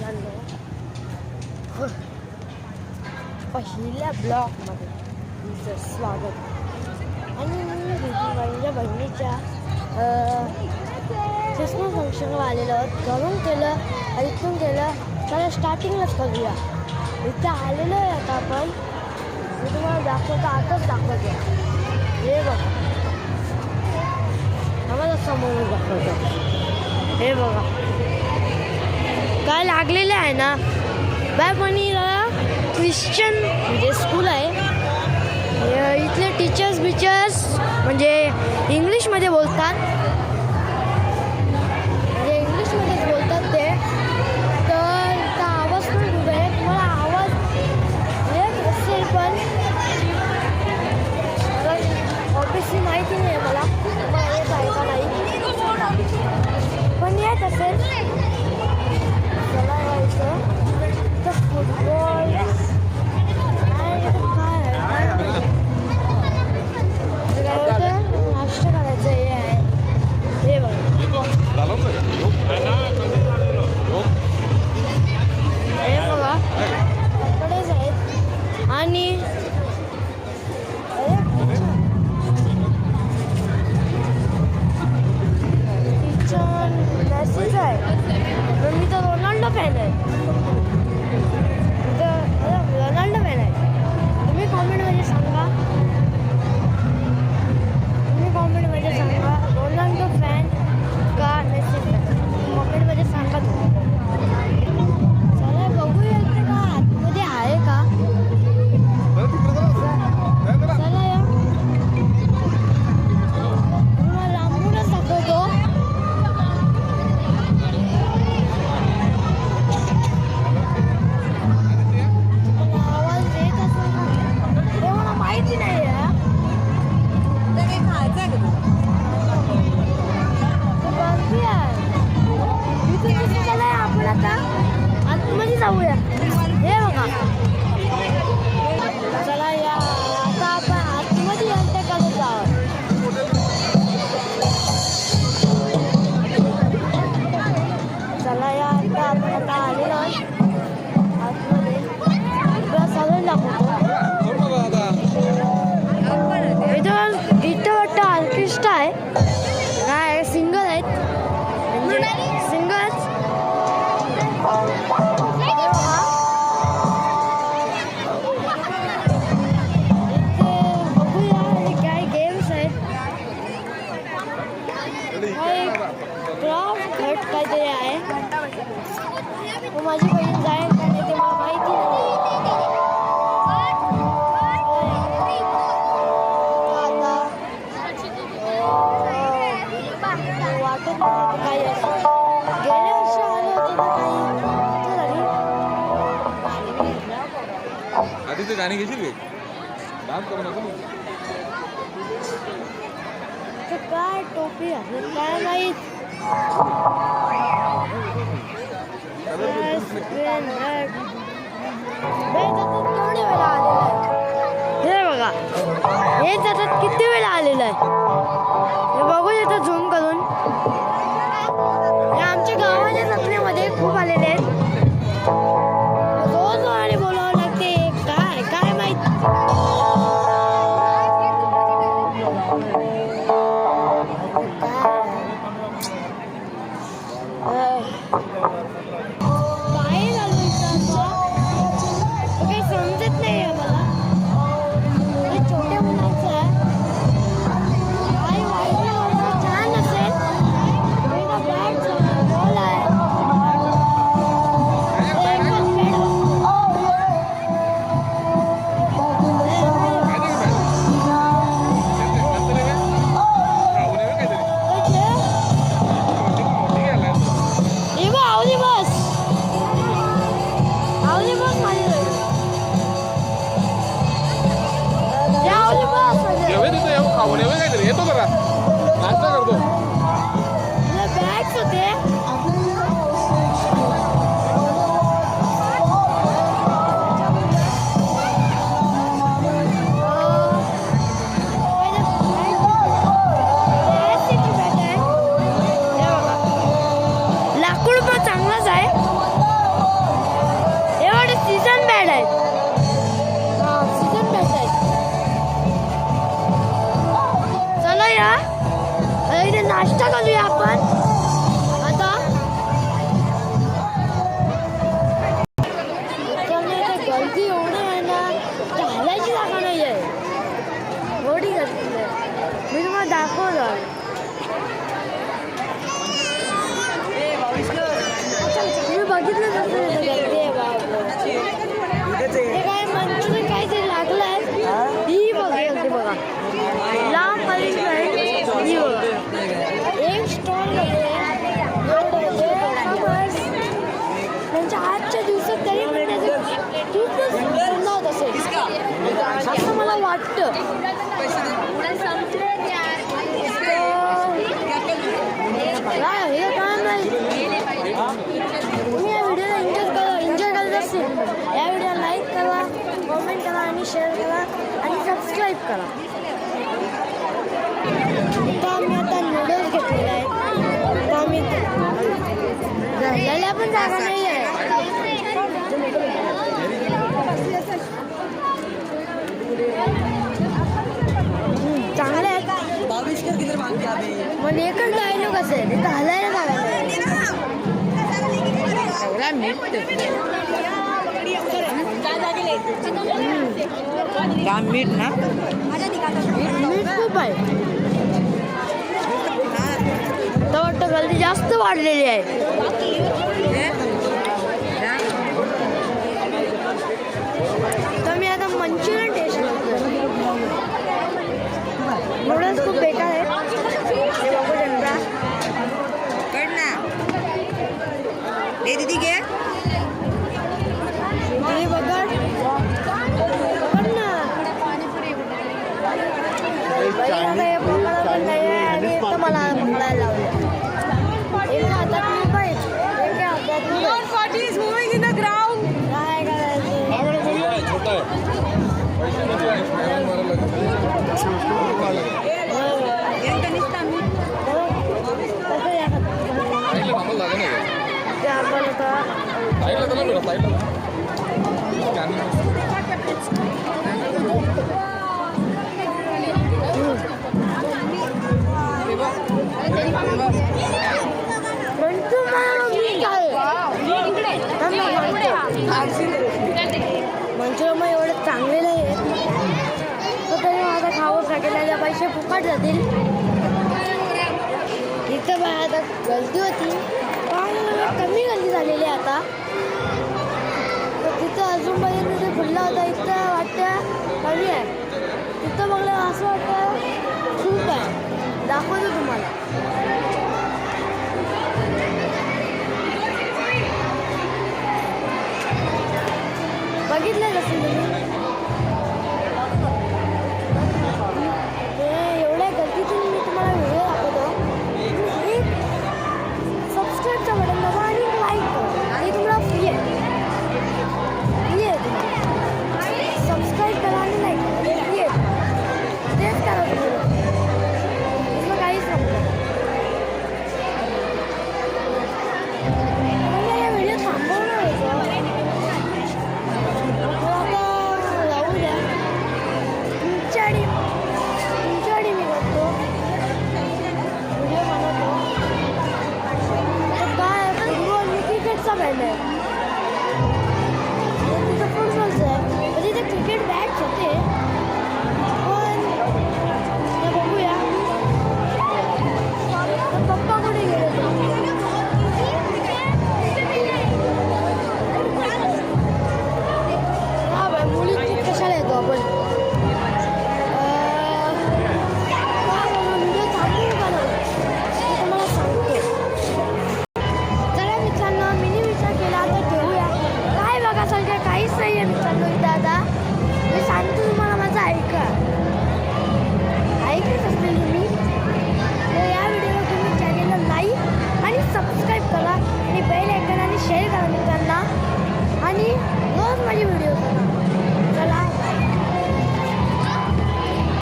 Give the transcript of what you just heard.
मित्रांनो, पहिल्या ब्लॉगमध्ये तुमचं स्वागत. आणि मी माझ्या बहिणीच्या क्रिसमस फंक्शनवर आलेलो आहोत. घरून केलं, इथून केलं, त्याला स्टार्टिंगलाच करूया. इथं आलेलो आहे आता आपण. मी तुम्हाला दाखवतो, आताच दाखवतो. हे बघा, आम्हाला समोरून दाखवतो. हे बघा काय लागलेलं आहे ना. बायपणीला ख्रिश्चन म्हणजे स्कूल आहे. इथले टीचर्स म्हणजे इंग्लिशमध्ये बोलतात, म्हणजे इंग्लिशमध्येच बोलतात ते. तर इथं आवाज पण खूप आहे. तुम्हाला आवाज येत असेल पण ऑब्वियसली माहिती नाही आहे मला येत आहे का नाही, पण येत असेल. चला यायचं तर फुटबॉल नाश्ता करायचं हे आहे. हे बघा, हे बघा कपडेच आहेत. आणि किचन मेसेज आहे. पण मी तर रोनाल्डो फॅन आहे. रोनाल्डो फॅन आहे. तुम्ही कॉमेंटमध्ये सांगा, रोनाल्डो फॅन का मेसी फॅन, कॉमेंटमध्ये सांगा तुम्ही. चला बघूया का आतमध्ये आहे का. चला या, तुम्हाला लांबूनच दाखवतो. आवाज येत असेल हे मला माहिती नाही आहे. आपण आता आतमध्ये जाऊया. हे बघा, चला या आता आपण आतमध्ये घंटेकडे जाऊ. चला या आता आपण आता आलेलो आतमध्ये. सगळं दाखवतो. इथं वाटतं ऑर्केस्ट्रा आहे. काय सिंगर आहेत, म्हणजे सिंगर्स. बघूया काय गेम्स आहेत. क्राफ्ट घट काहीतरी आहे. माझी बहीण जाईल का नाही ते मला माहिती नाही. वाटत नाही काही असं. गेल्या वर्षी आले होते तर काही आधी ते गाणी घेशील डान्स करू नको. काय टोपी आहे काय माहीत. हे बघा, हे त्याच्यात किती वेळा आलेलं आहे. हे बघू येतं झूम करून. हे आमच्या गावाच्या जत्रेमध्ये खूप आलेले आहेत. रोज आणि बोलावं लागते. काय काय माहित. काय झालं काही समजत नाही आहे मला. हे छोट्या मुलांचं आहे. काय वाईट छान असेल. करा. इथं आम्ही आता नूडल्स घेतलेले आहेत. तर आम्ही घालायला पण जागा नाही आहे. चांगले आहेत. पण एकच डायलॉग असेल इथं हलायला जागा नाही. मीठ ना मीठ खूप आहे. तर वाटतं गलती जास्त वाढलेली आहे. तर मी आता मंचुरियन टेस्ट करतो. नूडल्स खूप बेकार आहेत. हे बघू शकता. कट ना दे दीदी घे हे बघा बघ ना. आता हे पकडायला पण नाही आहे आणि इथं मला पकडायला लावलं. एका हातात मी पाहिजे एका हातात मी काय करायचं. हा मॅडम बोलूया ना, छोटा आहे. पैसे किती आहे? मॅडम मारायला लागेल. कसं या साईडला थांबायला लागेल ना. ते आपण आता साईडला चला मॅडम, साईडला. स्कॅनिंग. मंचुरियन एवढं चांगले नाही आहे. तर तरी माझा खावंच लागेल. त्याच्या पैसे फुकट जातील. इथं बाय आता गलती होती पण कमी गलती झालेली आहे आता. तर तिथं अजून पर्यंत ते खुल्ला होता. इथं वाटतं कमी आहे. तिथं बघलं असं वाटतं खूप आहे. दाखवतो तुम्हाला. बघितलं कसं तुम्ही. एवढ्या गलतीतून मी तुम्हाला व्हिडिओ दाखवतो. एक सबस्क्राईबचा बटन दाबा आणि लाईक करा. हे तुम्हाला फ्री आहे. फ्री आहे तुम्हाला. सबस्क्राईब करा आणि लाईक करा. फ्री आहे. तेच करा तुम्ही. तुला काहीच नको. मला या व्हिडिओ थांबवणार होतं. तुमच्यासाठी मी करतो व्हिडिओ बनवतो. तर काय फुटबॉल मी क्रिकेटचा बँड आहे. तिथं फुटबॉलचं आहे. म्हणजे ते क्रिकेट बॅट्स होते.